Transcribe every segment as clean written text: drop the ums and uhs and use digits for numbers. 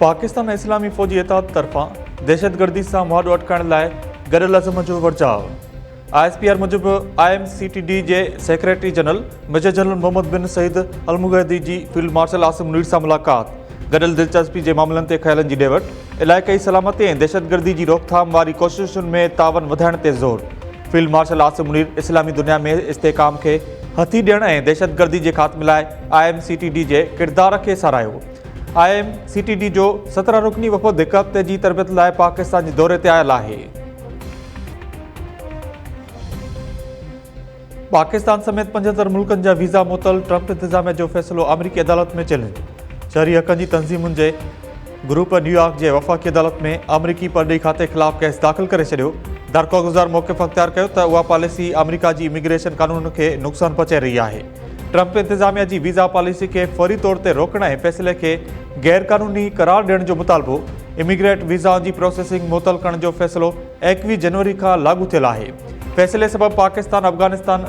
पाकिस्तान इस्लामी फ़ौजी इताद तरफ़ां दहशतगर्दी सां मुआदो अटकाइण लाइ गॾियल अज़म जो वर्जाव। ISPR मूजिब IMCTD जे secretary general major general Mohammad bin Saeed Almughaidi जी फील्ड मार्शल आसिम मुनीर सां मुलाक़ात, गॾियल दिलचस्पी जे मामलनि ते ख़्यालनि जी ॾेवट, इलाइक़ाई सलामती ऐं दहशतगर्दी जी रोकथाम वारी कोशिशुनि में तावन वधाइण ते ज़ोर। फील्ड मार्शल आसिम मुनीर इस्लामी दुनिया में इस्तेहकाम खे हथी ॾियण ऐं दहशतगर्दी जे ख़ात्मे लाइ IMCTD जे किरदार खे साराहियो। IMCTD जो 17 रुकनी वफ़द हिकु हफ़्ते जी तरबियत लाइ पाकिस्तान जे दौरे ते आयल आहे। पाकिस्तान समेत 75 मुल्कनि जा वीज़ा मुअतल, ट्रंप इंतिज़ामिया जो फ़ैसिलो अमरीकी अदालत में चैलेंज। शहरी हक़नि जी तंज़ीमुनि जे ग्रुप न्यूयॉर्क जे वफ़ाक़ी अदालत में अमरीकी परॾेही खाते ख़िलाफ़ केस दाख़िल करे छॾियो। दरख़्वास्तगुज़ार मौक़िफ़ अख़्तियार कयो त उहा पॉलिसी अमरीका जी इमिग्रेशन कानून खे नुक़सानु पहुचाए रही आहे। ट्रंप इंतिज़ामिया जी वीज़ा पॉलिसी खे फ़ौरी तौर ते रोकण ऐं फ़ैसिले खे गैर क़ानूनी करार ॾियण जो मुतालबो। इमिग्रेट वीज़ाउनि जी प्रोसेसिंग मुअतल करण जो फ़ैसिलो 21 जनवरी खां लागू थियल आहे। फ़ैसिले सबबि Pakistan, Afghanistan,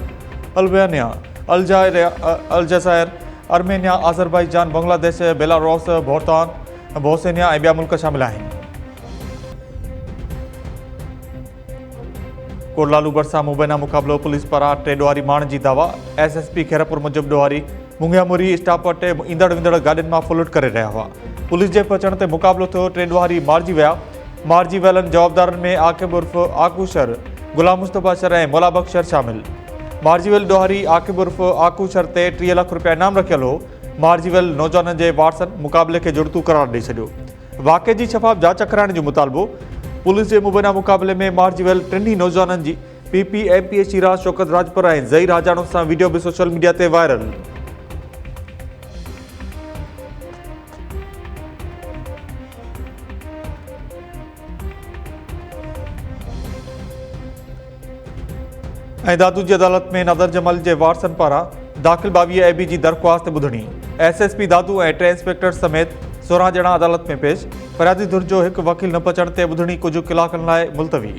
Albania, Algeria, Armenia, Azerbaijan, Bangladesh, Belarus, Bhutan, Bosnia ऐं ॿिया मुल्क शामिल आहिनि। कोटलालू भरिसां मुबैना मुक़ाबिलो, पुलिस पारां टे ॾोहारी माण जी दावा। SSP खैरपुर मूजिब ॾोहारी मुंगिया मुरी स्टॉप वटि ईंदड़ वेंदड़ गाॾियुनि मां फुलट करे रहिया हुआ। पुलिस जे पहुचण ते मुक़ाबिलो थियो, टे ॾोहारी मारिजी विया। मारिजी वियलनि जवाबदारनि में आकिब उर्फ़ आकूशर, गुलाम मुस्तफ़ा शर ऐं मोलाबख़्श शर शामिल। मारिजी वियल ॾोहारी आकिब उर्फ़ आकूशर ते 30 लाख रुपया इनाम रखियल हो। मारिजी वियल नौजवाननि जे वारसनि मुक़ाबले खे जुड़तू करार ॾेई छॾियो। वाक़े जी शफ़ाफ़ जांच कराइण जो मुतालबो। पुलिस जे मुबैना मुक़ाबले में मारिजी वियल टिनी नौजवाननि जी PPMPA शीरा, शौकत राजपुर ऐं ज़हीर हाजाणो सां वीडियो बि सोशल मीडिया ते वायरल। ऐं दादू जी अदालत में नदर जमाल जे वारसनि पारां दाख़िल 22 AB जी दरख़्वास्त ॿुधणी। SSP दादू ऐं 3 इंस्पेक्टर समेत 16 ॼणा अदालत में पेश। फ़रियादी धुर जो हिकु वकील न पहुचण ते ॿुधणी कुझु कलाकनि लाइ मुलतवी।